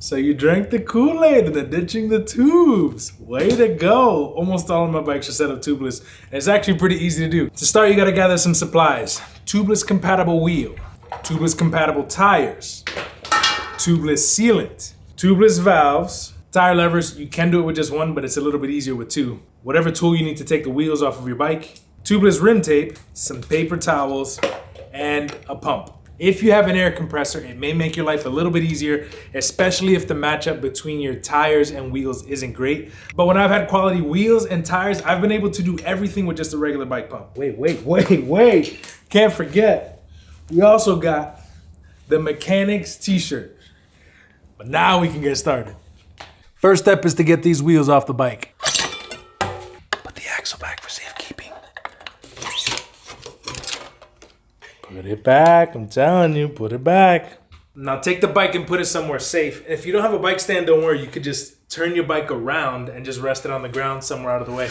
So you drank the Kool-Aid and then ditching the tubes. Way to go. Almost all of my bikes are set up tubeless. And it's actually pretty easy to do. To start, you gotta gather some supplies. Tubeless compatible wheel, tubeless compatible tires, tubeless sealant, tubeless valves, tire levers. You can do it with just one, but it's a little bit easier with two. Whatever tool you need to take the wheels off of your bike, tubeless rim tape, some paper towels, and a pump. If you have an air compressor, it may make your life a little bit easier, especially if the matchup between your tires and wheels isn't great. But when I've had quality wheels and tires, I've been able to do everything with just a regular bike pump. Wait. Can't forget, we also got the Mechanics t-shirt. But now we can get started. First step is to get these wheels off the bike. Put the axle back for safekeeping. Put it back, I'm telling you, put it back. Now take the bike and put it somewhere safe. If you don't have a bike stand, don't worry. You could just turn your bike around and just rest it on the ground somewhere out of the way.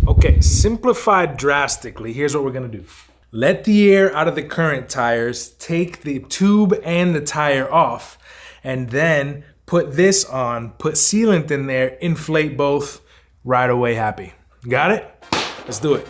Okay, simplified drastically, here's what we're gonna do. Let the air out of the current tires, take the tube and the tire off, and then put this on, put sealant in there, inflate both, ride away happy. Got it? Let's do it.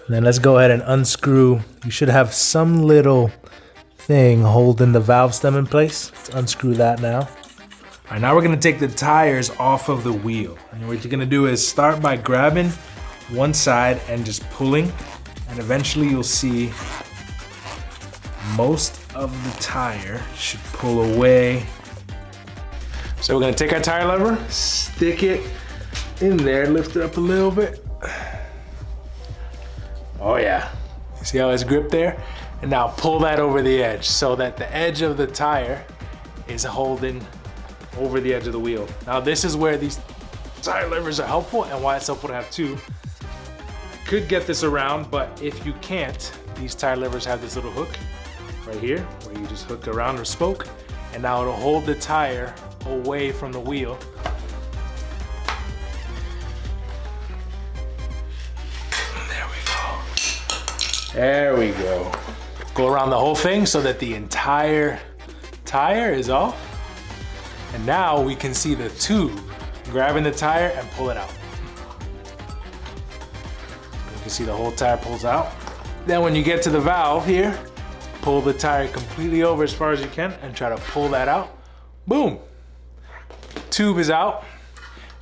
And then let's go ahead and unscrew. You should have some little thing holding the valve stem in place. Let's unscrew that now. All right, now we're gonna take the tires off of the wheel. And what you're gonna do is start by grabbing one side and just pulling, and eventually you'll see most of the tire should pull away. So we're gonna take our tire lever, stick it in there, lift it up a little bit. Oh yeah, see how it's gripped there? And now pull that over the edge so that the edge of the tire is holding over the edge of the wheel. Now this is where these tire levers are helpful and why it's helpful to have two. I could get this around, but if you can't, these tire levers have this little hook right here where you just hook around the spoke, and now it'll hold the tire away from the wheel. There we go. Go around the whole thing so that the entire tire is off. And now we can see the tube grabbing the tire and pull it out. You can see the whole tire pulls out. Then when you get to the valve here, pull the tire completely over as far as you can and try to pull that out. Boom. Tube is out.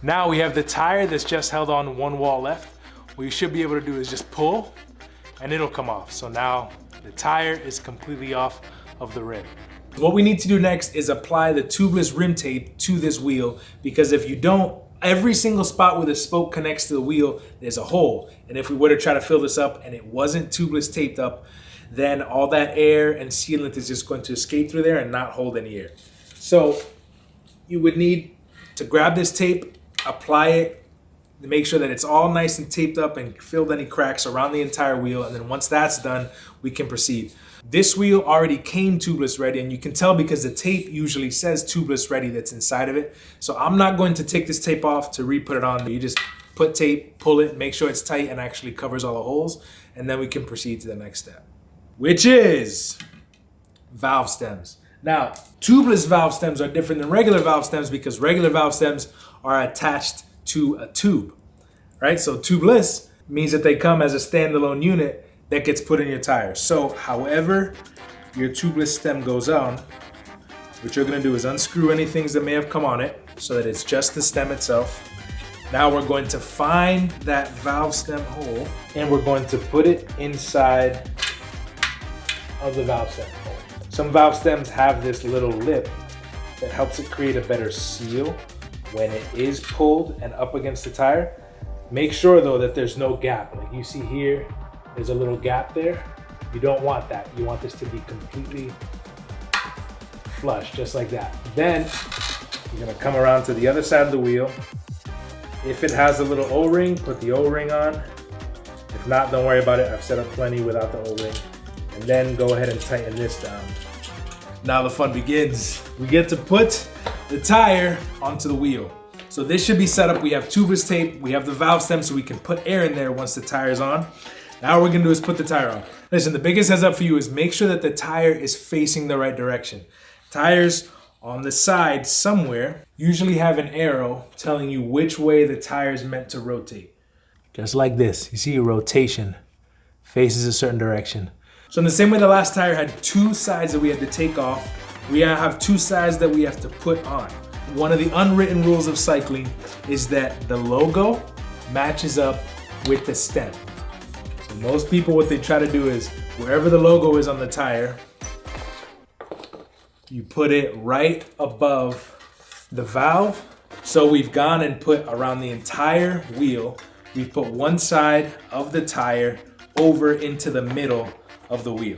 Now we have the tire that's just held on one wall left. What you should be able to do is just pull and it'll come off. So now the tire is completely off of the rim. What we need to do next is apply the tubeless rim tape to this wheel, because if you don't, every single spot where the spoke connects to the wheel, there's a hole. And if we were to try to fill this up and it wasn't tubeless taped up, then all that air and sealant is just going to escape through there and not hold any air. So you would need to grab this tape, apply it, to make sure that it's all nice and taped up and filled any cracks around the entire wheel. And then once that's done, we can proceed. This wheel already came tubeless ready, and you can tell because the tape usually says tubeless ready that's inside of it. So I'm not going to take this tape off to re-put it on. You just put tape, pull it, make sure it's tight and actually covers all the holes. And then we can proceed to the next step, which is valve stems. Now, tubeless valve stems are different than regular valve stems because regular valve stems are attached to a tube, right? So tubeless means that they come as a standalone unit that gets put in your tires. So however your tubeless stem goes on, what you're gonna do is unscrew any things that may have come on it so that it's just the stem itself. Now we're going to find that valve stem hole and we're going to put it inside of the valve stem hole. Some valve stems have this little lip that helps it create a better seal when it is pulled and up against the tire. Make sure though that there's no gap. Like you see here, there's a little gap there. You don't want that. You want this to be completely flush, just like that. Then you're gonna come around to the other side of the wheel. If it has a little O-ring, put the O-ring on. If not, don't worry about it. I've set up plenty without the O-ring. And then go ahead and tighten this down. Now the fun begins. We get to put the tire onto the wheel. So this should be set up. We have tubeless tape, we have the valve stem so we can put air in there once the tire's on. Now what we're gonna do is put the tire on. Listen, the biggest heads up for you is make sure that the tire is facing the right direction. Tires on the side somewhere usually have an arrow telling you which way the tire is meant to rotate. Just like this, you see a rotation faces a certain direction. So in the same way the last tire had two sides that we had to take off, we have two sides that we have to put on. One of the unwritten rules of cycling is that the logo matches up with the stem. So most people, what they try to do is wherever the logo is on the tire, you put it right above the valve. So we've gone and put around the entire wheel, we've put one side of the tire over into the middle of the wheel.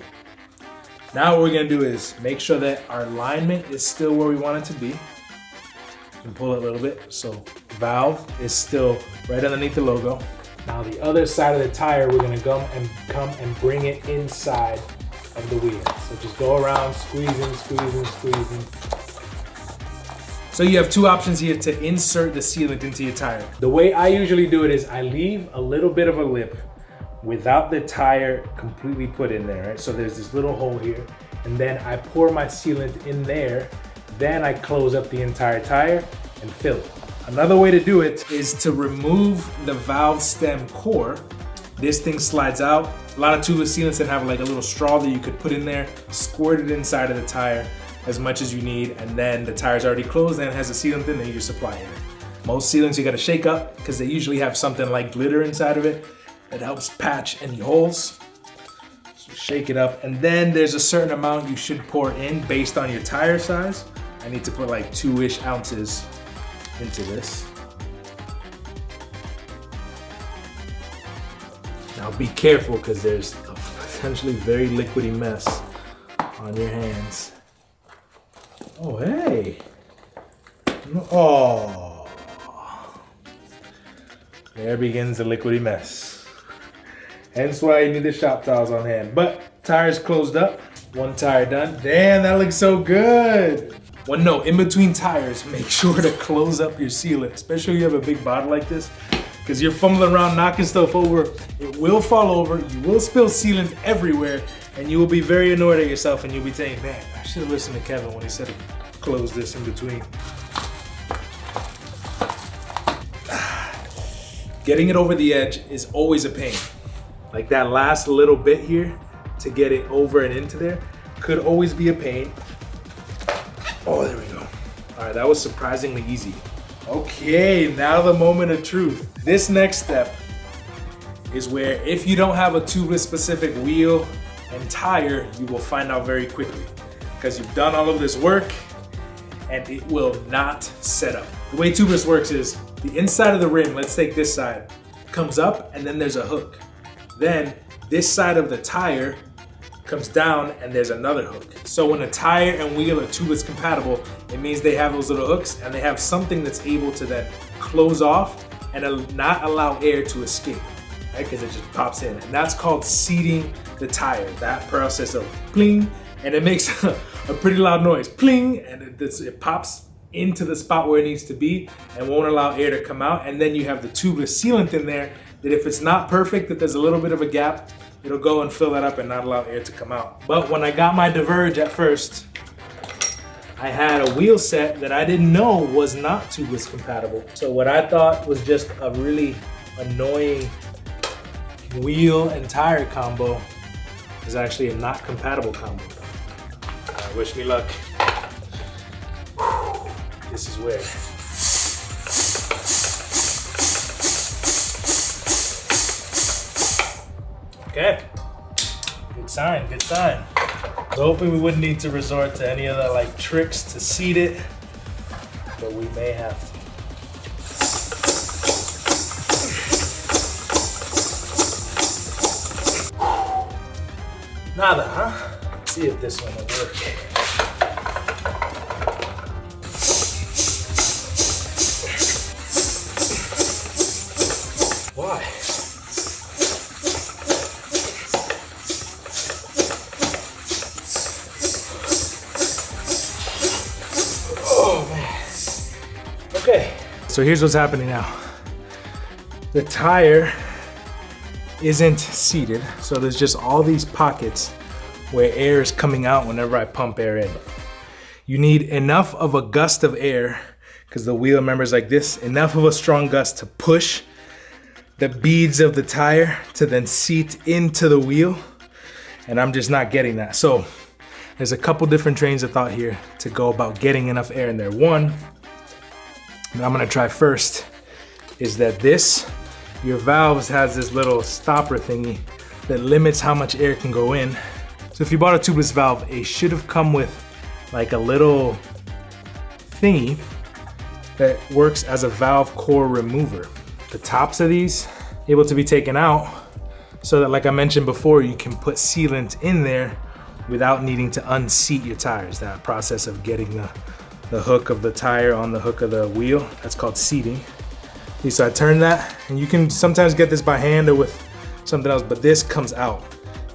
Now what we're gonna do is make sure that our alignment is still where we want it to be. And pull it a little bit, so valve is still right underneath the logo. Now the other side of the tire, we're gonna come and bring it inside of the wheel. So just go around, squeezing, squeezing, squeezing. So you have two options here to insert the sealant into your tire. The way I usually do it is I leave a little bit of a lip without the tire completely put in there, right? So there's this little hole here, and then I pour my sealant in there, then I close up the entire tire and fill it. Another way to do it is to remove the valve stem core. This thing slides out. A lot of tubeless sealants that have like a little straw that you could put in there, squirt it inside of the tire as much as you need, and then the tire's already closed and it has a sealant in there, you just apply it. Most sealants you gotta shake up because they usually have something like glitter inside of it that helps patch any holes. So shake it up, and then there's a certain amount you should pour in based on your tire size. I need to put like 2-ish ounces into this. Now be careful because there's a potentially very liquidy mess on your hands. Oh, hey. Oh. There begins the liquidy mess. Hence why you need the shop towels on hand. But tire's closed up. One tire done. Damn, that looks so good. One note, in between tires, make sure to close up your sealant, especially if you have a big bottle like this, because you're fumbling around knocking stuff over. It will fall over, you will spill sealant everywhere, and you will be very annoyed at yourself, and you'll be saying, man, I should have listened to Kevin when he said to close this in between. Getting it over the edge is always a pain. Like that last little bit here, to get it over and into there, could always be a pain. Oh, there we go. All right, that was surprisingly easy. Okay, now the moment of truth. This next step is where if you don't have a tubeless specific wheel and tire, you will find out very quickly because you've done all of this work and it will not set up. The way tubeless works is the inside of the rim, let's take this side, comes up and then there's a hook. Then this side of the tire comes down and there's another hook. So when a tire and wheel are tubeless compatible, it means they have those little hooks and they have something that's able to then close off and not allow air to escape, right? Because it just pops in. And that's called seating the tire. That process of pling, and it makes a pretty loud noise, pling, and it pops into the spot where it needs to be and won't allow air to come out. And then you have the tubeless sealant in there that if it's not perfect, that there's a little bit of a gap, it'll go and fill that up and not allow air to come out. But when I got my Diverge at first, I had a wheel set that I didn't know was not tubeless compatible. So what I thought was just a really annoying wheel and tire combo is actually a not compatible combo. Wish me luck. This is where. Okay, good sign, good sign. So hoping we wouldn't need to resort to any other like tricks to seat it, but we may have to. Nada, huh? Let's see if this one will work. Why? Okay, so here's what's happening now. The tire isn't seated. So there's just all these pockets where air is coming out whenever I pump air in. You need enough of a gust of air, because the wheel, remember, is like this, enough of a strong gust to push the beads of the tire to then seat into the wheel. And I'm just not getting that. So there's a couple different trains of thought here to go about getting enough air in there. One, that I'm gonna try first, is that your valves has this little stopper thingy that limits how much air can go in. So if you bought a tubeless valve, it should have come with like a little thingy that works as a valve core remover. The tops of these able to be taken out so that, like I mentioned before, you can put sealant in there without needing to unseat your tires. That process of getting the hook of the tire on the hook of the wheel, that's called seating. So I turn that, and you can sometimes get this by hand or with something else, but this comes out.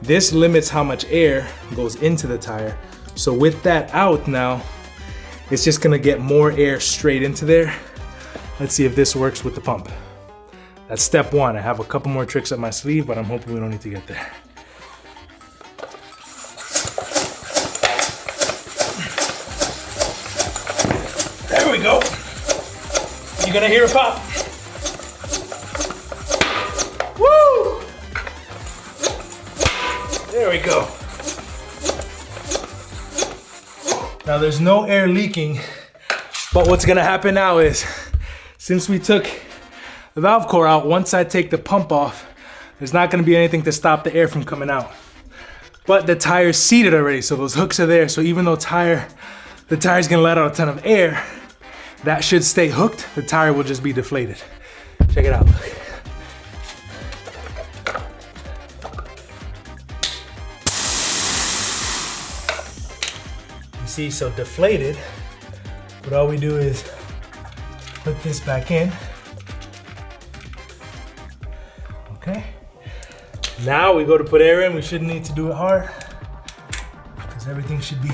This limits how much air goes into the tire. So with that out now, it's just gonna get more air straight into there. Let's see if this works with the pump. That's step one. I have a couple more tricks up my sleeve, but I'm hoping we don't need to get there. There we go. You're gonna hear a pop. Woo! There we go. Now there's no air leaking, but what's gonna happen now is, since we took the valve core out, once I take the pump off, there's not gonna be anything to stop the air from coming out. But the tire's seated already, so those hooks are there. So even though the tire's gonna let out a ton of air, that should stay hooked. The tire will just be deflated. Check it out. You see, so deflated, but all we do is put this back in. Okay. Now we go to put air in. We shouldn't need to do it hard because everything should be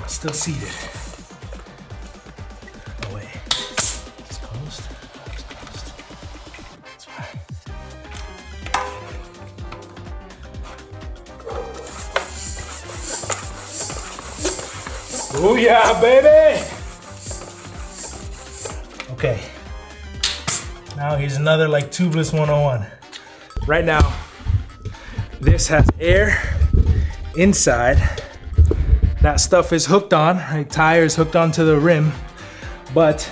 still seated. Oh wait, it's closed. It's closed. That's right. Oh yeah, baby! Okay. Now here's another like tubeless 101. Right now, this has air inside. That stuff is hooked on, right? Tire is hooked onto the rim, but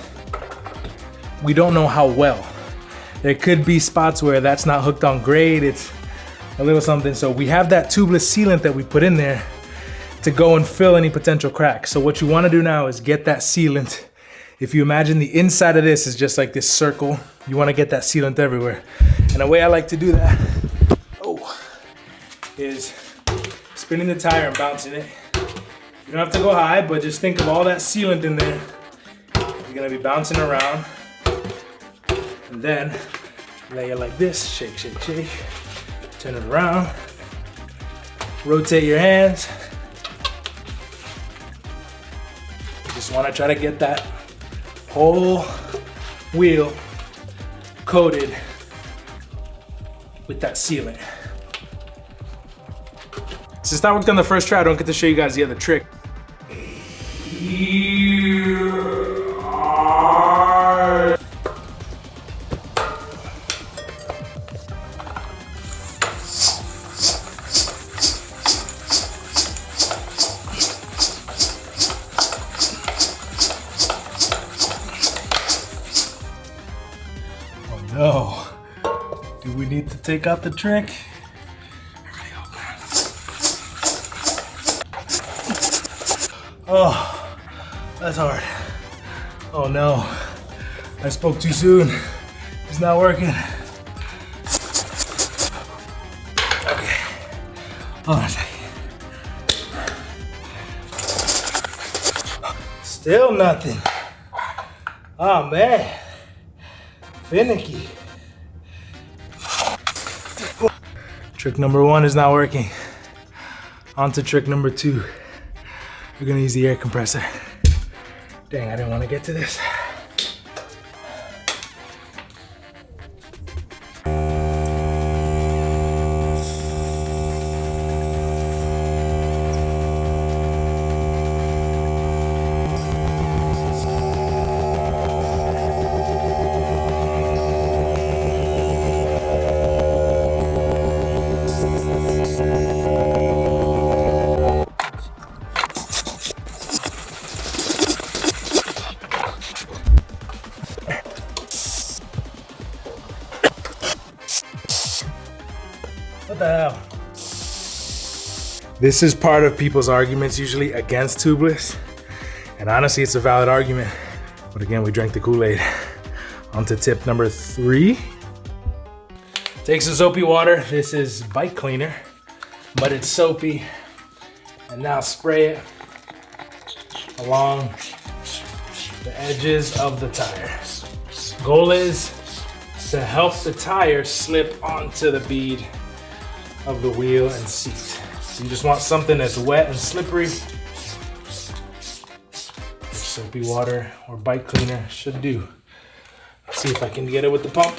we don't know how well. There could be spots where that's not hooked on great, it's a little something. So we have that tubeless sealant that we put in there to go and fill any potential cracks. So what you wanna do now is get that sealant. If you imagine the inside of this is just like this circle, you wanna get that sealant everywhere. And the way I like to do that, is spinning the tire and bouncing it. You don't have to go high, but just think of all that sealant in there. You're gonna be bouncing around. And then lay it like this, shake, shake, shake. Turn it around. Rotate your hands. You just wanna try to get that whole wheel coated with that sealant. Since that worked on the first try, I don't get to show you guys the other trick. Oh no. Do we need to take out the trick? Oh, that's hard. Oh no, I spoke too soon. It's not working. Okay, hold on a second. Still nothing. Oh man, finicky. Trick number one is not working. On to trick number two. We're gonna use the air compressor. Dang, I didn't want to get to this. This is part of people's arguments usually against tubeless. And honestly, it's a valid argument. But again, we drank the Kool-Aid. On to tip number 3. Take some soapy water. This is bike cleaner, but it's soapy. And now spray it along the edges of the tire. Goal is to help the tire slip onto the bead of the wheel and seat. So you just want something that's wet and slippery. Soapy water or bike cleaner should do. Let's see if I can get it with the pump.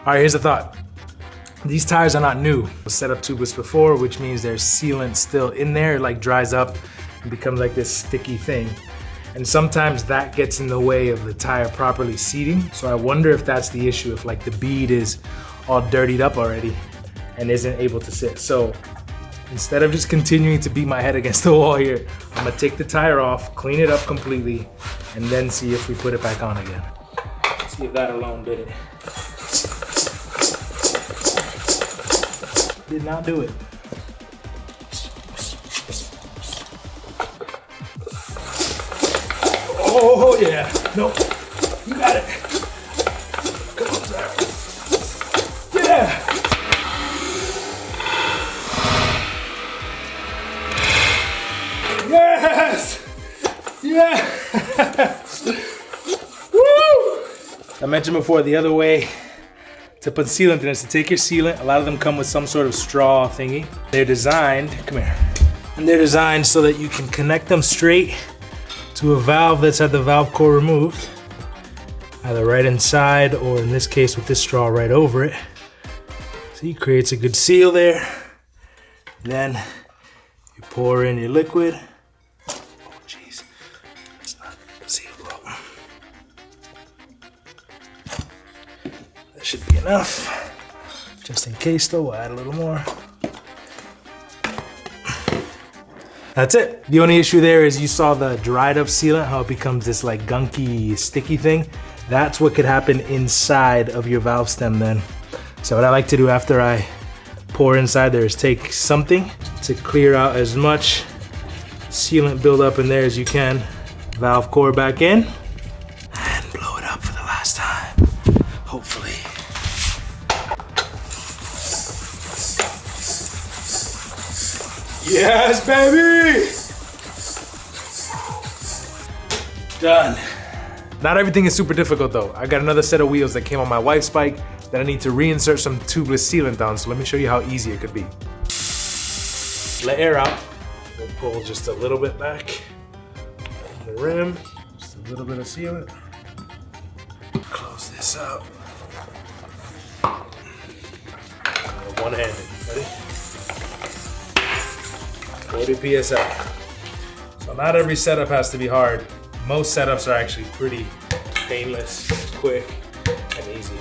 All right, here's the thought. These tires are not new. I set up tubeless before, which means there's sealant still in there. It like dries up and becomes like this sticky thing. And sometimes that gets in the way of the tire properly seating. So I wonder if that's the issue, if like the bead is all dirtied up already and isn't able to sit. So instead of just continuing to beat my head against the wall here, I'm gonna take the tire off, clean it up completely, and then see if we put it back on again. See if that alone did it. Did not do it. Oh yeah, no, you got it. Come on, Zach. Yeah. Yes. Yes. Woo! I mentioned before the other way to put sealant in is to take your sealant. A lot of them come with some sort of straw thingy. They're designed, come here, and they're designed so that you can connect them straight to a valve that's had the valve core removed, either right inside or in this case with this straw right over it. See, it creates a good seal there. Then you pour in your liquid. Oh jeez, it's not sealed well. That should be enough. Just in case though, we'll add a little more. That's it. The only issue there is you saw the dried up sealant, how it becomes this like gunky, sticky thing. That's what could happen inside of your valve stem then. So what I like to do after I pour inside there is take something to clear out as much sealant buildup in there as you can. Valve core back in and blow it up for the last time, hopefully. Yes, baby! Done. Not everything is super difficult though. I got another set of wheels that came on my wife's bike that I need to reinsert some tubeless sealant on, so let me show you how easy it could be. Let air out. We'll pull just a little bit back on the rim, just a little bit of sealant. Close this up. One-handed, ready? 40 PSI. So not every setup has to be hard. Most setups are actually pretty painless, quick, and easy.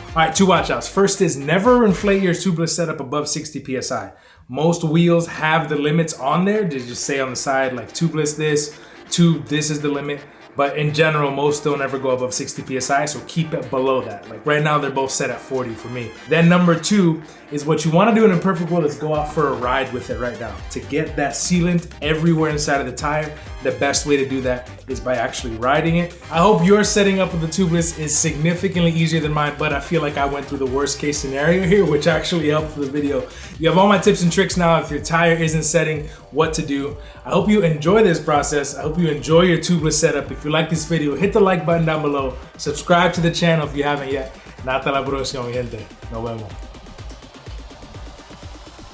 All right, 2 watch outs. First is never inflate your tubeless setup above 60 PSI. Most wheels have the limits on there. They just say on the side like tubeless this, tube this is the limit. But in general, most don't ever go above 60 PSI, so keep it below that. Like right now, they're both set at 40 for me. Then number 2 is what you wanna do in a perfect world is go out for a ride with it right now. To get that sealant everywhere inside of the tire, the best way to do that is by actually riding it. I hope your setting up with the tubeless is significantly easier than mine, but I feel like I went through the worst case scenario here, which actually helped for the video. You have all my tips and tricks now if your tire isn't setting, what to do. I hope you enjoy this process. I hope you enjoy your tubeless setup. If you like this video, hit the like button down below. Subscribe to the channel if you haven't yet. Hasta la próxima, mi gente. Nos vemos.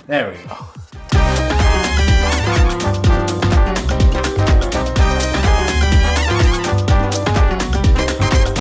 There we go.